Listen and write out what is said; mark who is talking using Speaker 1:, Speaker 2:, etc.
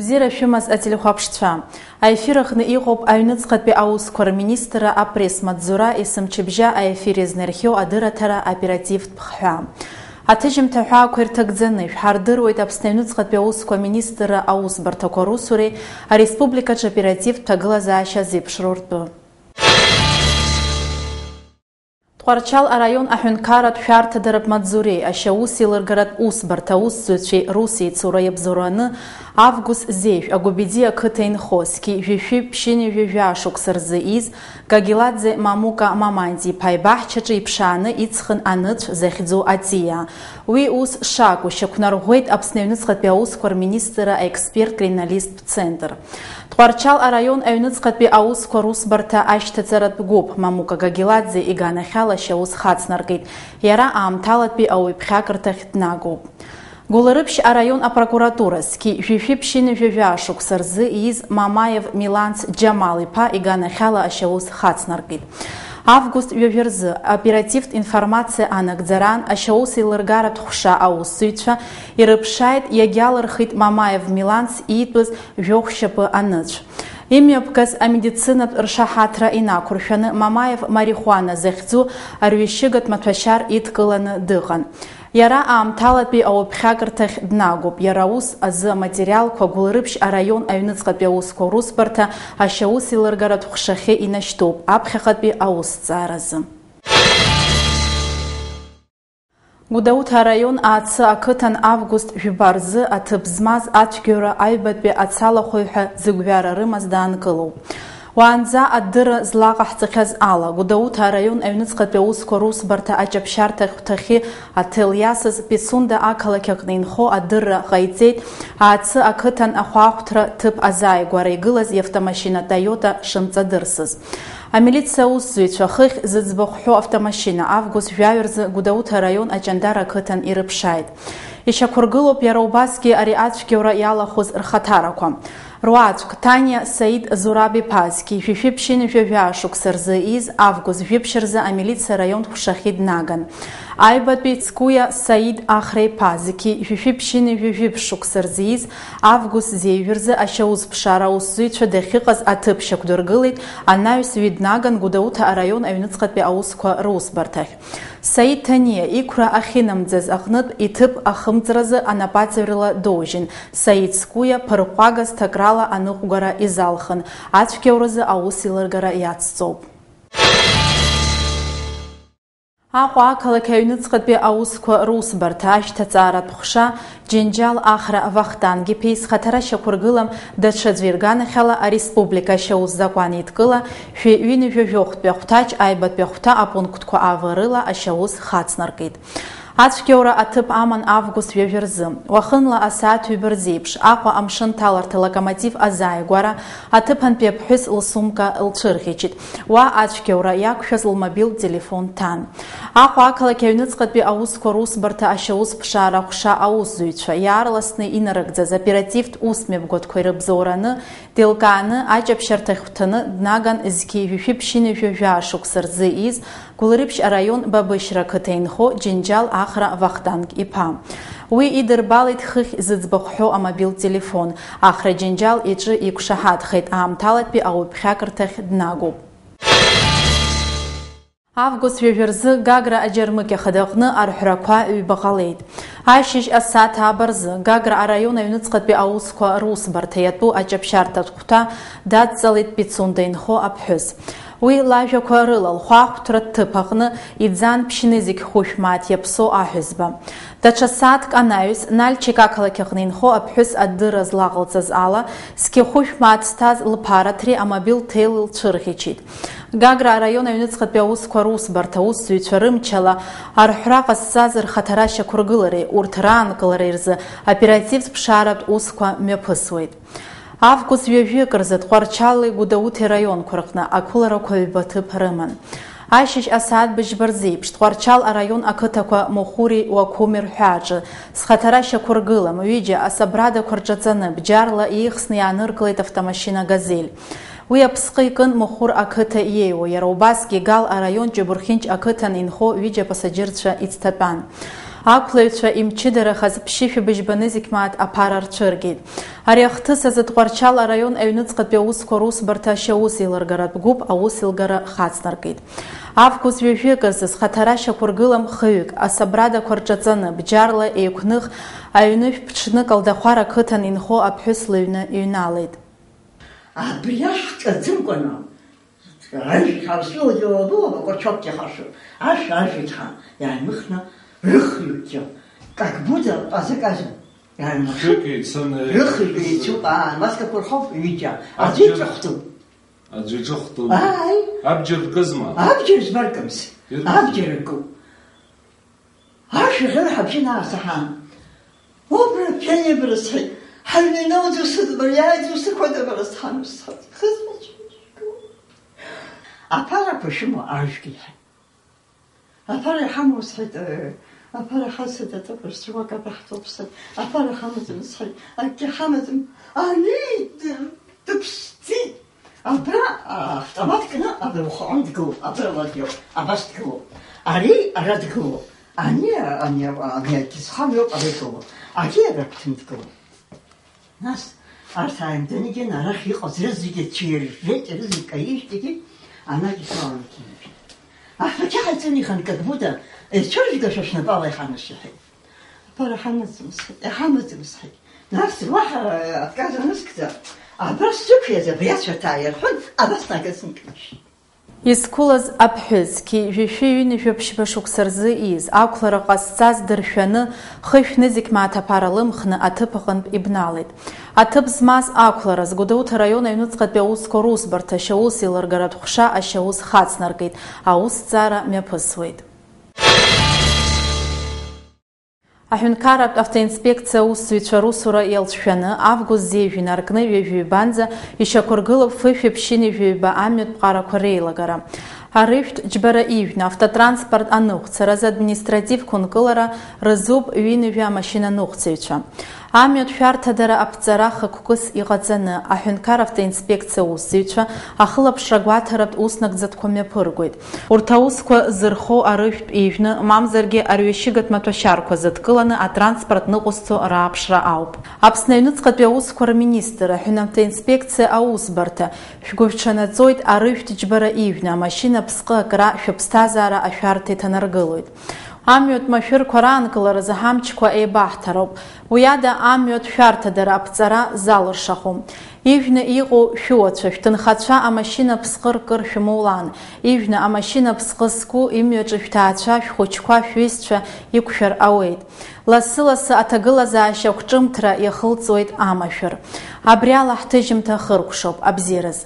Speaker 1: Бзира шәымаз ателехәаԥшцәа. Аефир аҟны иҟоуп аҩныҵҟатәи аусқәа рминистр апресс-маҵзура есымчыбжьа аефир иазнархьоу адырраҭара оперативтә хҳәа. Аҭыжьымҭа ҳәаақәа ирҭагӡаны шәҳардыруеит Аԥсны аҩныҵҟатәи аусқәа аминистр аусбарҭақәа русуреи ареспубликаҿы оперативтә ҭагылазаашьа зеиԥшроу ртәы. Тҟәарчал араион аҳәынҭқарратә шәарҭадаратә маҵзуреи ашьаус еилыргаратә усбарҭа аусзуҩцәеи русеицура иабзоураны август зеиԥшә Агәабиди ақыҭа инхо зқьи-жәашықәса шықәса рзы из Гагеладзе Мамука Маманди-иԥа ибаҳчаҿы иԥшааны иҵхын аныцә захьӡу аҵиаа. Уи ус шакәу шьақәнарӷәӷәеит Аԥсны аҩныҵҟатәи аусқәа рминистр аексперт-криминалисттә центр. Тҟәарчал араион аҩныҵҟатәи аусқәа русбарҭа ашьҭаҵаратә гәыԥ Мамука Гагеладзе иганахьала ашьаус хацнаркит. Иара аамҭалатәи ауаҩԥхьакырҭахь днагоуп. Гәыларыԥшь араион апрокуратура зқьи-жәашықәса шықәса рзы из Мамаев Миланц Џьамал-иԥа иганахьала ашьаус хацнаркит. Август ҩажәа рзы оперативтә информациа анагӡаран ашьаус еилыргаратә хәша аусзуҩцәа ирыԥшааит иагьалырхит Мамаев Миланц иитәыз жәохәшьапы аныцә. Имҩаԥгаз амедицинатә ршаҳаҭра инақәыршәаны Мамаев марихуана захьӡу арҩышьыгатә маҭәашьар идкыланы дыҟан. Иара аамҭалатәи ауаҩԥхьакырҭахь днагоуп. Иара ус азы аматериалқәа Гәыларыԥшь араион аҩныҵҟатәи аусқәа русбарҭа ашьаус еилыргаратә хәшахьы инашьҭоуп аԥхьаҟатәи аусҭҵааразы. Гәдоуҭ араион Аацы ақыҭан август жәба рзы аҭыԥ змаз ацәгьоура аҩбатәи ацалахәыҩ-ҳәа зыгәҩара рымаз даанкылоуп. Уаанӡа адырра злаҟаҳҵахьаз ала, Гәдоуҭ араион аҩныҵҟатәи аусқәа русбарҭа аҷаԥшьарҭа хәҭахьы аҭел иасыз Пицунда ақалақь аҟны инхо адырра ҟаиҵеит Аацы ақыҭан ахәаахәҭра ҭыԥ азааигәара игылаз иавтомашьына Тойота шымҵадырсыз. Амилициа аусзуҩцәа хыхь зыӡбахә ҳәо автомашьына август жәаҩа рзы Гәдоуҭ араион Аҷандар ақыҭан ирыԥшааит. Ишьақәыргылоуп иара убасгьы ари ацәгьоура иалахәыз рхаҭарақәа. Руаӡәк Таниа Саид Зураб-иԥа зқьи-жәашықәса шықәса рзы из август жәиԥшь рзы амилициа араион хәшахьы днаган. Аҩбатәи Цкуиа Саид Ахра-иԥа зқьи-жәашықәса шықәса рзы из август зеиҩжә рзы ашьаус ԥшара аусзуҩцәа дахьыҟаз аҭыԥ шьақәдыргылеит анаҩсҩы днаган Гәдоуҭ араион аҩныҵҟатәи аусқәа русбарҭахь. Саид Таниа иқәра ахьынамӡаз аҟнытә иҭыԥ ахымҵразы анапаҵаҩрала доужьын. Саид Цкуиа ԥырҟәагаз ҭакрала аныҟәгара изалхын. Ацәгьауразы аус еилыргара иацҵоуп. Аҟәа ақалақь аҩныҵҟатәи аусқәа русбарҭа ашьҭаҵааратә хәша Џьенџьал Ахра Вахтанг-иԥеи зхаҭара шьақәыргылам даҽа аӡәы ирганахьала ареспублика ашьаус закәан еидкыла ҩынҩажәаҳәахәтәи ахәҭаҷ аҩбатәи ахәҭа апунктқәа аварыла ашьаус хацнаркит. Ацәгьоура аҭыԥ аман август ҩажәа рзы. Уахынла асааҭ ҩба рзеиԥш Аҟәа амшын ҭаларҭа локомотив азааигәара аҭыԥантәи аԥҳәыс лсумка лҽырӷьычит. Уа ацәгьоура иақәшәаз лмобилтә телефон ҭан. Аҟәа ақалақь аҩныҵҟатәи аусқәа русбарҭа ашьаус ԥшаара хәша аусзуҩцәа иаарласны инарыгӡаз оперативтә усмҩаԥгатәқәа ирыбзоураны деилкааны аҷаԥшьарҭахь хәҭаны днаган зқьи-жәашықәса рзы из Гәыларыԥшь араион Бабышьра ақыҭа инхо Џьенџьал Ахра Вахтанг-иԥа. Уи идырбалеит хыхь зыӡбахә ҳәо амобилтә телефон. Ахра Џьенџьал иҿы иқәшаҳаҭхеит аамҭалатәи ауаҩԥхьакырҭахь днагоуп. Август ҩажәа рзы Гагра Аџьармыкьа ахадаҟны арҳәрақәа ҩба ҟалеит. Ашьыжь асааҭ ааба рзы Гагра араион аҩныҵҟатәи аусқәа русбарҭа иатәу аҷаԥшьарҭатә хәҭа дадҵалеит Пицунда инхо аԥҳәыс. Уи лажәақәа рыла лхәаахәҭра ҭыԥ аҟны иӡан ԥшьны зегь хәышә мааҭ иаԥсоу аҳәызба. Даҽа сааҭк анаҩс Нальчик ақалақь аҟны инхо аԥҳәыс адырра злаҟалҵаз ала зқьи хәышә мааҭ зҭаз лԥараҭри амобилтә ҭел лҽырӷьычит. Гагра араион аҩныҵҟатәи аусқәа русбарҭа аусзуҩцәа рымчала арҳәра ҟазҵаз рхаҭара шьақәыргылареи урҭ раанкылареи рзы оперативтә ԥшааратә усқәа мҩаԥысуеит. Август ҩажәик рзы Тҟәарчали Гәдоуҭи раионқәа рҟны ақәыларақәа ҩба ҭыԥ рыман. Ашьыжь асааҭ быжьба рзеиԥш Тҟәарчал араион ақыҭақәа Мохури Уақәуми рҳәааҿы зхаҭара шьақәыргылам ҩыџьа асабрадақәа рҿаҵаны бџьарла иихсны иааныркылеит автомашьына Газель. Уи аԥсҟы икын Мохур ақыҭа иеиуа, иара убасгьы Гал араион Ҷыбырхьынҷ ақыҭан инхо ҩыџьа пассаџьырцәа ицҭатәан. Ақәлаҩцәа имчыдарахаз ԥшьышәа быжьбаны зегь мааҭ аԥара рцәыргеит. Ари ахҭыс азы Тҟәарчал араион аҩнуҵҟатәи аусқәа русбарҭа ашьаус еилыргаратә гәыԥ аус илгара хацнаркит. Август ҩажәик азы зхаҭара шьақәыргылам хҩык асабрадақәа рҿаҵаны бџьарла еиқәных аҩнышә ԥҽнык Алдахәар ақыҭан инхо аԥҳәыс лыҩны иҩналеит.
Speaker 2: Абри ҳҿаӡымкәаны ашәа иааимыхны рыхҩыкгьы как будто азыказы рыхҩыцуп, маскақәа рхоуп ҩыџьа, аӡәы иҿахәтәуп.
Speaker 3: Аӡәы иҿахәтәуп. Абџьар кызма?
Speaker 2: Абџьар збаркымс, абџьар ркуп. Ашәаҳәара ҳабжьы наасаҳан. Убра ԥиане бырысҳаит, ҳаҩнинауӡу сыдбариааӡу сықәада бырысҳан усҳаит. Аԥарақәа шәымоу ажәгьы иҳәеит. Аԥара иҳамоу сҳәеит, аԥара ҳасит аҭыԥаҿ цәуак абраҳҭоуп сҳәеит. Аԥара ҳамаӡам сҳәеит, акгьы ҳамаӡам. Ани дыԥсӡеит. Абра автомат кны абра ухаҟны дгылоуп, абра ладиоуп, абас дгылоуп. Ари ара дгылоуп. Ани акьысхам иоуп, ара игылоуп. Ари ара агәҭаны дгылоуп. Нас арҭ ааимданы арахь иҟаз рызегьы цәиржәеит, рызегьы каижьҭгьы анагьы ҳаланкит. Аҳәақьы ҳаиҵаны ихан как будто цәыржәгашәа шәнапала иҳанашьаҳаит. Аԥара ҳамаӡам сҳәеит, иҳамаӡам сҳәеит. Нас уаҳа отказ аныскӡа, абра сзықәиаз абри ацәарҭа ааирҳәын, абас нагазынкнышьит.
Speaker 1: Изқәылаз аԥҳәызгьы жәашәи-ҩынҩажәа ԥшьба шықәса рзы ииз, ақәлара ҟазҵаз дыршәаны, хышәны зегь мааҭ аԥара лымхны аҭыԥ аҟынтә ибналеит. Аҭыԥ змаз ақәлараз Гәдоуҭа араион аҩнуҵҟатәи аусқәа русбарҭа ашьаус еилыргаратә ҟәша ашьаус хацнаркит, аусҭҵаара мҩаԥысуеит. Аҳәынҭқарратә автоинспекциа аусзуҩцәа русура иалҵшәаны август зеижә инаркны ҩажәаҩбанӡа ишьақәыргылоуп фышәи-ԥшьыни жәаҩба амҩатә ҟарақәа реилагара. Арыжәтә џьбара ижәны автотранспорт аныҟәцараз административқәа нкылара рызуп ҩынҩажәа амашьынаныҟәцаҩцәа. Амҩатә шәарҭадара аԥҵара хықәкыс иҟаҵаны аҳәынҭқар автоинспекциа аусзуҩцәа ахылаԥшра гәаҭаратә уснагӡатәқәа мҩаԥыргоит. Урҭ аусқәа зырхо арыжәтә ижәны, мамзаргьы арҩашьыгатә маҭәашьарқәа зыдкыланы атранспорт ныҟәызцо рааԥшра ауп. Аԥсны аҩнуҵҟатәи аусқәа рминистр, аҳәынҭавтоинспекциа аусбарҭа, шәгәышәҽанаҵоит арыжәтә џьбара ижәны амашьына ԥсҟы акра шәыԥсҭазаара ашәарҭа иҭанаргылоит. Амҩатә машәырқәа раанкыларазы ҳамчқәа еибаҳҭароуп. Уи ада амҩатә шәарҭадара аԥҵара залыршахом. Ижәны иҟоу шәуацәа, шәҭынхацәа амашьына ԥсҟы ркыр шәмоулан. Ижәны амашьына ԥсҟы зқәу имҩаҿы шәҭаацәа, шәхәыҷқәа, шәҩызцәа иқәшәар ауеит. Лассы-лассы аҭагылазаашьа қәҿымҭра иахылҵуеит амашәыр. Абри ала ҳҭыжьымҭа хыркәшоуп абзиараз.